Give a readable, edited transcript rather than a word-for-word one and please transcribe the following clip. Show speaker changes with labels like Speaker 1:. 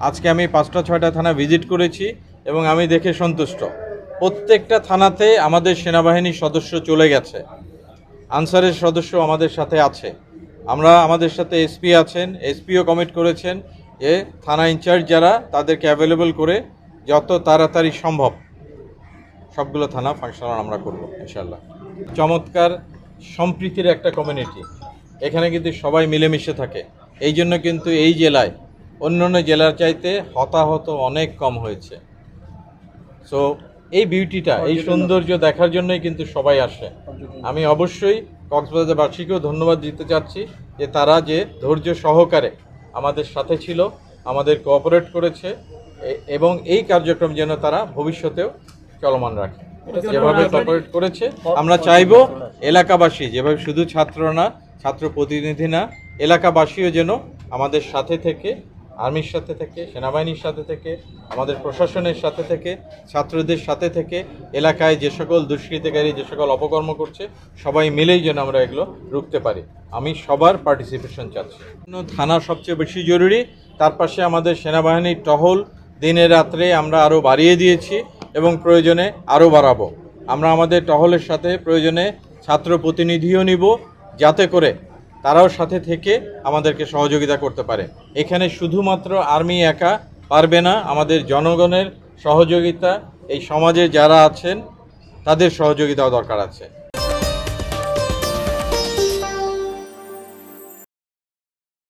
Speaker 1: আজকে আমি 5টা-6টা থানা ভিজিট করেছি এবং আমি দেখে সন্তুষ্ট। প্রত্যেকটা থানাতে আমাদের সেনাবাহিনীর সদস্য চলে গেছে, আনসারের সদস্য আমাদের সাথে আছে। আমাদের সাথে এসপি আছেন, এসপিও কমিট করেছেন যে থানা ইনচার্জ যারা তাদেরকে অ্যাভেলেবল করে যত তাড়াতাড়ি সম্ভব সবগুলো থানা ফাংশনাল আমরা করব ইনশাল্লাহ। চমৎকার সম্প্রীতির একটা কমিউনিটি, এখানে কিন্তু সবাই মিলেমিশে থাকে। এই জন্য কিন্তু এই জেলায় অন্যান্য জেলার চাইতে হতাহত অনেক কম হয়েছে। সো এই বিউটিটা, এই সৌন্দর্য দেখার জন্যই কিন্তু সবাই আসে। আমি অবশ্যই কক্সবাজারবাসীকেও ধন্যবাদ দিতে চাচ্ছি যে তারা যে ধৈর্য সহকারে আমাদের সাথে ছিল, আমাদের কোঅপারেট করেছে এবং এই কার্যক্রম যেন তারা ভবিষ্যতেও চলমান রাখে। যেভাবে কোঅপারেট করেছে আমরা চাইবো এলাকাবাসী, যেভাবে শুধু ছাত্র না, ছাত্র প্রতিনিধি না, এলাকাবাসীও যেন আমাদের সাথে থেকে, আর্মির সাথে থেকে, সেনাবাহিনীর সাথে থেকে, আমাদের প্রশাসনের সাথে থেকে, ছাত্রদের সাথে থেকে, এলাকায় যে সকল দুষ্কৃতিকারী যে সকল অপকর্ম করছে সবাই মিলেই যেন আমরা এগুলো রুখতে পারি। আমি সবার পার্টিসিপেশন চাচ্ছি। থানা সবচেয়ে বেশি জরুরি, তার পাশে আমাদের সেনাবাহিনীর টহল দিনে রাত্রে আমরা আরও বাড়িয়ে দিয়েছি এবং প্রয়োজনে আরও বাড়াবো। আমরা আমাদের টহলের সাথে প্রয়োজনে ছাত্র প্রতিনিধিও নিব, যাতে করে তারাও সাথে থেকে আমাদেরকে সহযোগিতা করতে পারে। এখানে শুধুমাত্র আর্মি একা পারবে না, আমাদের জনগণের সহযোগিতা, এই সমাজে যারা আছেন তাদের সহযোগিতাও দরকার আছে।